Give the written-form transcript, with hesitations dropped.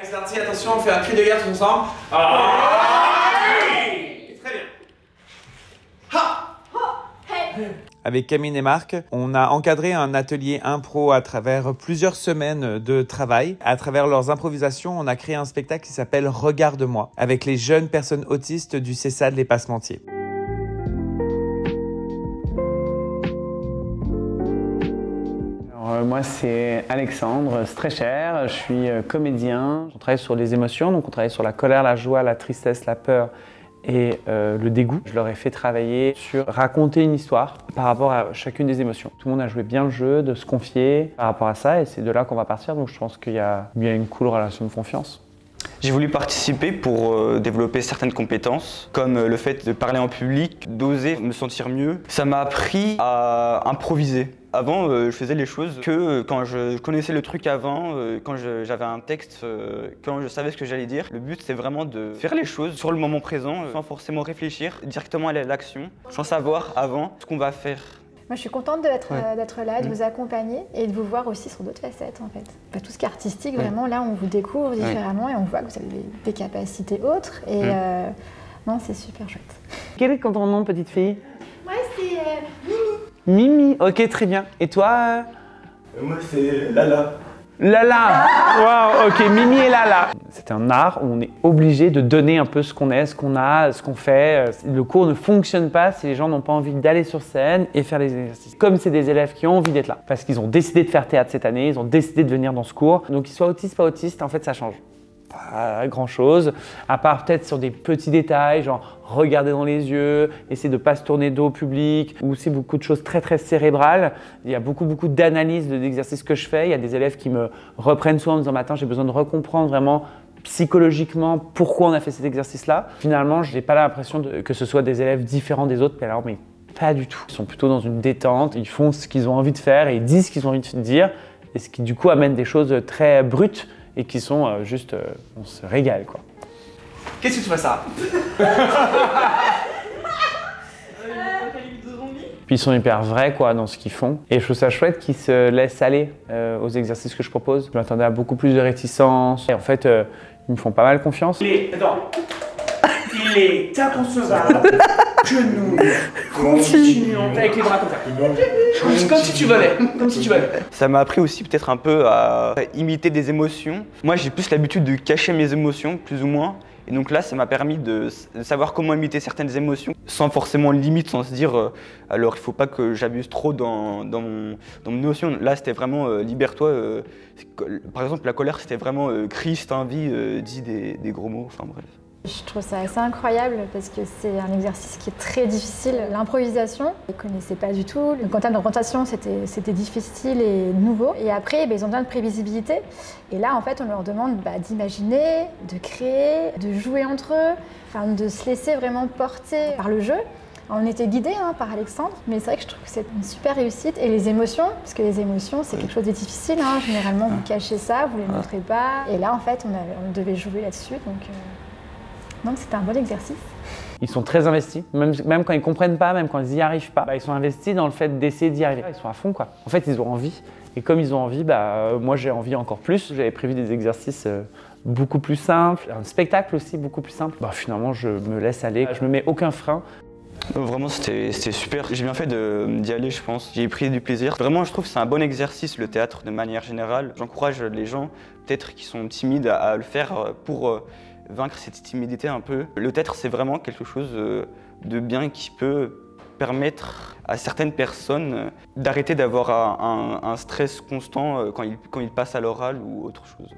C'est parti, attention, on fait un cri de guerre tous ensemble. Très bien. Avec Camille et Marc, on a encadré un atelier impro à travers plusieurs semaines de travail. À travers leurs improvisations, on a créé un spectacle qui s'appelle Regarde-moi, avec les jeunes personnes autistes du CESAD Les Passementiers. Moi, c'est Alexandre Strecher, je suis comédien. On travaille sur les émotions, donc on travaille sur la colère, la joie, la tristesse, la peur et le dégoût. Je leur ai fait travailler sur raconter une histoire par rapport à chacune des émotions. Tout le monde a joué bien le jeu, de se confier par rapport à ça, et c'est de là qu'on va partir, donc je pense qu'il y a une cool relation de confiance. J'ai voulu participer pour développer certaines compétences, comme le fait de parler en public, d'oser me sentir mieux. Ça m'a appris à improviser. Avant, je faisais les choses que quand je connaissais le truc avant, quand j'avais un texte, quand je savais ce que j'allais dire. Le but, c'est vraiment de faire les choses sur le moment présent, sans forcément réfléchir, directement aller à l'action, sans savoir avant ce qu'on va faire. Moi, je suis contente d'être là, de vous accompagner et de vous voir aussi sur d'autres facettes, en fait. Pas tout ce qui est artistique, vraiment, là, on vous découvre différemment et on voit que vous avez des capacités autres. Et non, c'est super chouette. Quel est ton nom, petite fille? Moi, c'est Mimi. Mimi, ok, très bien. Et toi? Moi, c'est Lala. Lala! Waouh, ok, Mimi et Lala. C'est un art où on est obligé de donner un peu ce qu'on est, ce qu'on a, ce qu'on fait. Le cours ne fonctionne pas si les gens n'ont pas envie d'aller sur scène et faire les exercices. Comme c'est des élèves qui ont envie d'être là, parce qu'ils ont décidé de faire théâtre cette année, ils ont décidé de venir dans ce cours. Donc qu'ils soient autistes, pas autistes, en fait, ça change pas grand-chose, à part peut-être sur des petits détails, genre regarder dans les yeux, essayer de ne pas se tourner dos au public, ou c'est beaucoup de choses très cérébrales. Il y a beaucoup d'analyses d'exercices que je fais. Il y a des élèves qui me reprennent souvent en me disant « Attends, j'ai besoin de recomprendre vraiment psychologiquement pourquoi on a fait cet exercice-là ». Finalement, je n'ai pas l'impression que ce soit des élèves différents des autres, mais pas du tout. Ils sont plutôt dans une détente, ils font ce qu'ils ont envie de faire et ils disent ce qu'ils ont envie de dire, et ce qui du coup amène des choses très brutes, et qui sont juste, on se régale quoi. Qu'est-ce que tu fais ça? Puis ils sont hyper vrais quoi dans ce qu'ils font, et je trouve ça chouette qu'ils se laissent aller aux exercices que je propose. Je m'attendais à beaucoup plus de réticence, et en fait ils me font pas mal confiance. Il est inconcevable que nous continuions avec les bras comme ça. Comme si tu volais, comme si tu volais. Ça m'a appris aussi peut-être un peu à imiter des émotions. Moi, j'ai plus l'habitude de cacher mes émotions, plus ou moins. Et donc là, ça m'a permis de savoir comment imiter certaines émotions, sans forcément limite, sans se dire alors il faut pas que j'abuse trop dans mon émotion. Là, c'était vraiment libère-toi. Par exemple, la colère, c'était vraiment crie, je t'envie, dis des gros mots, enfin bref. Je trouve ça assez incroyable parce que c'est un exercice qui est très difficile. L'improvisation, ils ne connaissaient pas du tout. Donc en termes d'orientation, c'était difficile et nouveau. Et après, ils ont besoin de prévisibilité. Et là, en fait, on leur demande d'imaginer, de créer, de jouer entre eux, enfin, de se laisser vraiment porter par le jeu. On était guidés par Alexandre, mais c'est vrai que je trouve que c'est une super réussite. Et les émotions, parce que les émotions, c'est quelque chose de difficile. Généralement, vous cachez ça, vous ne les montrez pas. Et là, en fait, on devait jouer là-dessus. Donc c'était un bon exercice. Ils sont très investis, même quand ils ne comprennent pas, même quand ils n'y arrivent pas. Ils sont investis dans le fait d'essayer d'y arriver. Ils sont à fond quoi. En fait, ils ont envie. Et comme ils ont envie, moi j'ai envie encore plus. J'avais prévu des exercices beaucoup plus simples, un spectacle aussi beaucoup plus simple. Finalement, je me laisse aller, je ne me mets aucun frein. Vraiment, c'était super. J'ai bien fait d'y aller, je pense. J'ai pris du plaisir. Vraiment, je trouve que c'est un bon exercice, le théâtre, de manière générale. J'encourage les gens, peut-être qui sont timides, à le faire pour vaincre cette timidité un peu. Le théâtre, c'est vraiment quelque chose de bien qui peut permettre à certaines personnes d'arrêter d'avoir un stress constant quand ils passent à l'oral ou autre chose.